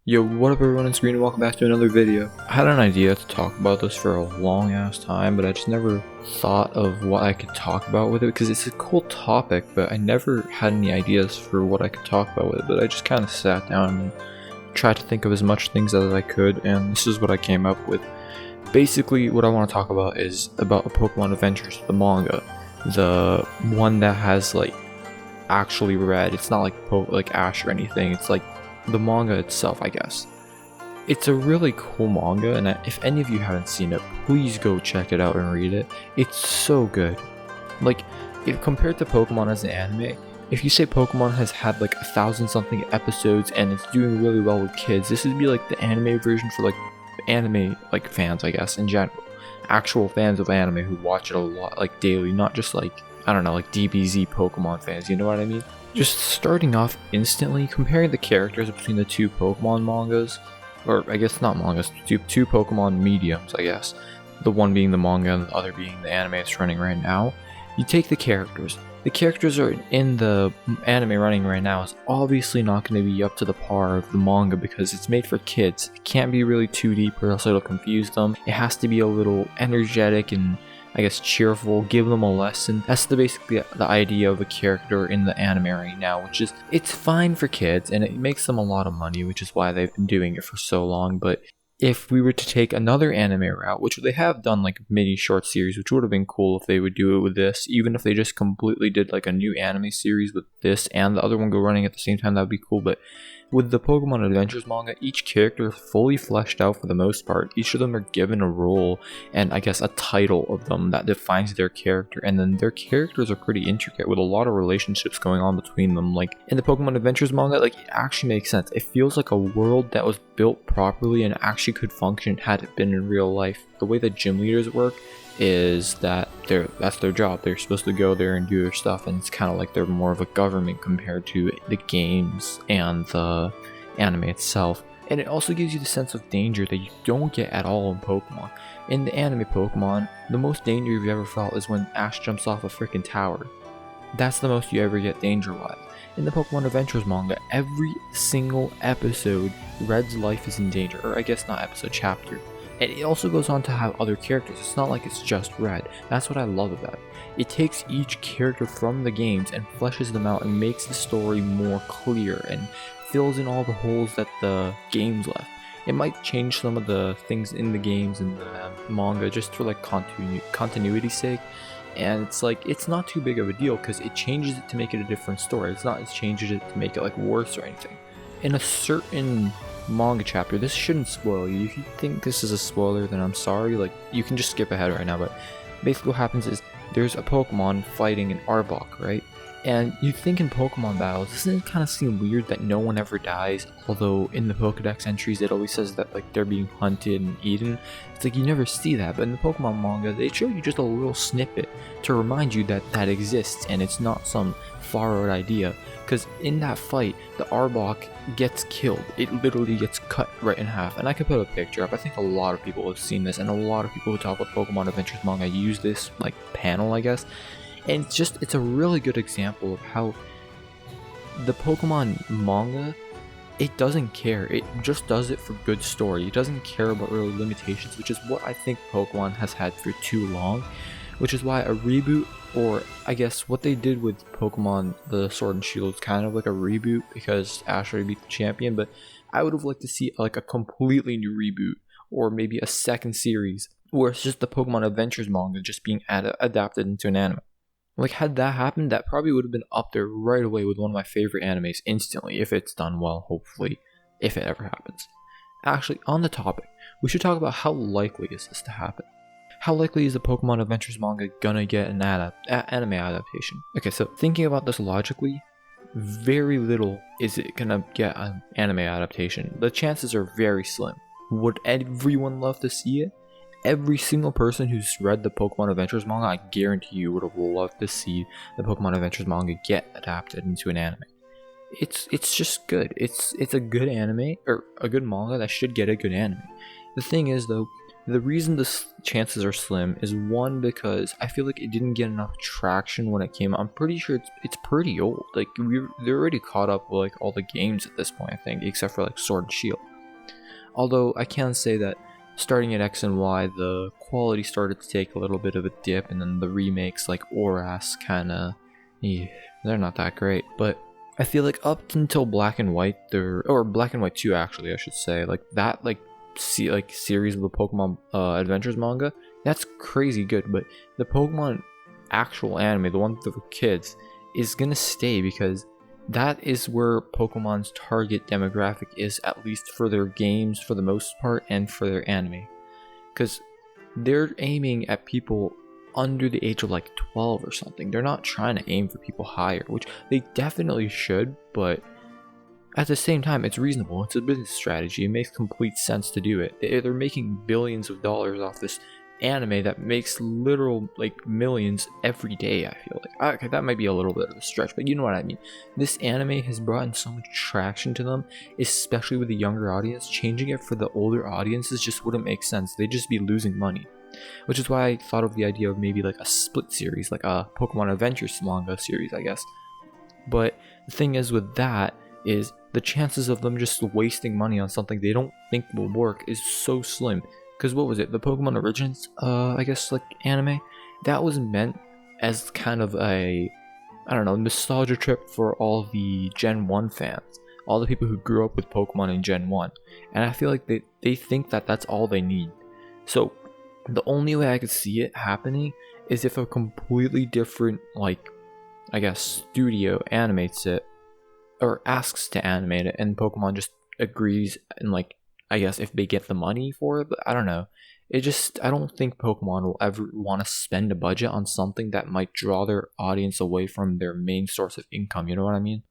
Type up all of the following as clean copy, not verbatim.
Yo, what up everyone, it's Green and welcome back to another video. I had an idea to talk about this for a long ass time, but I just never thought of what I could talk about with it because it's a cool topic, but I never had any ideas for what I could talk about with it. But I just kind of sat down and tried to think of as much things as I could, and this is what I came up with. Basically, what I want to talk about is about Pokemon Adventures, the manga. The one that has like actually read, it's not like Ash or anything, it's like the manga itself, I guess. It's a really cool manga, and if any of you haven't seen it, please go check it out and read it. It's so good. Like, if compared to Pokemon as an anime, if you say Pokemon has had like 1,000 something episodes and it's doing really well with kids, this would be like the anime version for like anime like fans, I guess, in general. Actual fans of anime who watch it a lot, like daily, not just like, I don't know, like DBZ Pokemon fans, you know what I mean? Just starting off instantly, comparing the characters between the two Pokemon mangas, or I guess not mangas, two Pokemon mediums, I guess. The one being the manga and the other being the anime it's running right now. You take the characters. The characters are in the anime running right now is obviously not going to be up to the par of the manga because it's made for kids. It can't be really too deep or else it'll confuse them. It has to be a little energetic and I guess cheerful, give them a lesson. That's basically the idea of a character in the anime right now, which is, it's fine for kids and it makes them a lot of money, which is why they've been doing it for so long. But if we were to take another anime route, which they have done like mini short series, which would have been cool if they would do it with this, even if they just completely did like a new anime series with this and the other one go running at the same time, that would be cool. But with the Pokemon Adventures manga, each character is fully fleshed out for the most part. Each of them are given a role and I guess a title of them that defines their character, and then their characters are pretty intricate with a lot of relationships going on between them. Like in the Pokemon Adventures manga, like it actually makes sense. It feels like a world that was built properly and actually could function had it been in real life. The way that gym leaders work is that that's their job. They're supposed to go there and do their stuff, and it's kind of like they're more of a government compared to the games and the anime itself. And it also gives you the sense of danger that you don't get at all in Pokemon. In the anime Pokemon, the most danger you've ever felt is when Ash jumps off a freaking tower. That's the most you ever get danger-wise. In the Pokemon Adventures manga, every single episode, Red's life is in danger, or I guess not episode, chapter. And it also goes on to have other characters. It's not like it's just Red. That's what I love about it. It takes each character from the games and fleshes them out and makes the story more clear and fills in all the holes that the games left. It might change some of the things in the games and the manga just for like continuity's sake. And it's like, it's not too big of a deal because it changes it to make it a different story. It changes it to make it like worse or anything. In a certain manga chapter, this shouldn't spoil you. If you think this is a spoiler, then I'm sorry. Like, you can just skip ahead right now. But basically what happens is there's a Pokemon fighting an Arbok, right? And you think in Pokemon battles, doesn't it kind of seem weird that no one ever dies? Although in the Pokedex entries, it always says that like they're being hunted and eaten. It's like you never see that. But in the Pokemon manga, they show you just a little snippet to remind you that that exists and it's not some far-out idea. Because in that fight, the Arbok gets killed. It literally gets cut right in half. And I could put a picture up. I think a lot of people have seen this, and a lot of people who talk about Pokemon Adventures manga use this like panel, I guess. And it's a really good example of how the Pokemon manga, it doesn't care. It just does it for good story. It doesn't care about really limitations, which is what I think Pokemon has had for too long. Which is why a reboot, or I guess what they did with Pokemon the Sword and Shield is kind of like a reboot because Ash already beat the champion, but I would have liked to see like a completely new reboot or maybe a second series where it's just the Pokemon Adventures manga just being adapted into an anime. Like, had that happened, that probably would have been up there right away with one of my favorite animes instantly, if it's done well, hopefully, if it ever happens. Actually, on the topic, we should talk about how likely is this to happen. How likely is the Pokemon Adventures manga gonna get an anime adaptation? Okay, so thinking about this logically, very little is it gonna get an anime adaptation. The chances are very slim. Would everyone love to see it? Every single person who's read the Pokemon Adventures manga, I guarantee you would have loved to see the Pokemon Adventures manga get adapted into an anime. It's just good. It's a good anime, or a good manga that should get a good anime. The thing is though, the reason the chances are slim is one, because I feel like it didn't get enough traction when it came out. I'm pretty sure it's pretty old. Like they're already caught up with like all the games at this point, I think, except for like Sword and Shield. Although I can say that starting at X and Y, the quality started to take a little bit of a dip, and then the remakes like Oras kinda, they're not that great. But I feel like up until Black and White, or Black and White 2 actually, I should say, like that series of the Pokemon Adventures manga, that's crazy good. But the Pokemon actual anime, the one for kids, is gonna stay because that is where Pokemon's target demographic is, at least for their games for the most part and for their anime, because they're aiming at people under the age of like 12 or something. They're not trying to aim for people higher, which they definitely should, but at the same time, it's reasonable. It's a business strategy. It makes complete sense to do it. They're making billions of dollars off this anime that makes literal like millions every day. I feel like, okay, that might be a little bit of a stretch, but you know what I mean. This anime has brought in so much traction to them, especially with the younger audience. Changing it for the older audiences just wouldn't make sense. They'd just be losing money, which is why I thought of the idea of maybe like a split series, like a Pokemon Adventures manga series, I guess. But the thing is with that is the chances of them just wasting money on something they don't think will work is so slim. Because what was it? The Pokemon Origins, I guess, like anime, that was meant as kind of a, I don't know, nostalgia trip for all the Gen 1 fans, all the people who grew up with Pokemon in Gen 1. And I feel like they think that that's all they need. So the only way I could see it happening is if a completely different, like, I guess, studio animates it, or asks to animate it, and Pokemon just agrees, and like, I guess if they get the money for it, but I don't know. I don't think Pokemon will ever want to spend a budget on something that might draw their audience away from their main source of income, you know what I mean?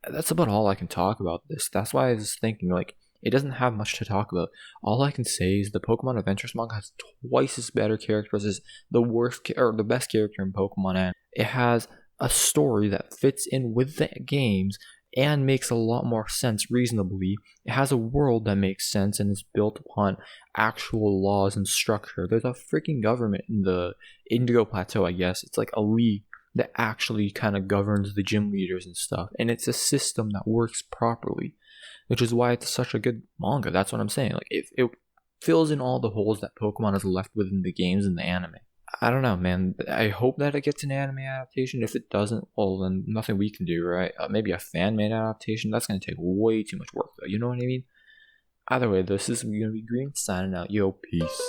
That's about all I can talk about this. That's why I was thinking, like, it doesn't have much to talk about. All I can say is the Pokemon Adventures manga has twice as better characters as the best character in Pokemon, and it has a story that fits in with the games and makes a lot more sense reasonably. It has a world that makes sense and is built upon actual laws and structure. There's a freaking government in the Indigo Plateau, I guess. It's like a league that actually kind of governs the gym leaders and stuff. And it's a system that works properly, which is why it's such a good manga. That's what I'm saying. Like, it fills in all the holes that Pokemon has left within the games and the anime. I don't know, man. I hope that it gets an anime adaptation. If it doesn't, well, then nothing we can do, right? Maybe a fan-made adaptation. That's going to take way too much work, though. You know what I mean? Either way, this is going to be Green, signing out. Yo, peace.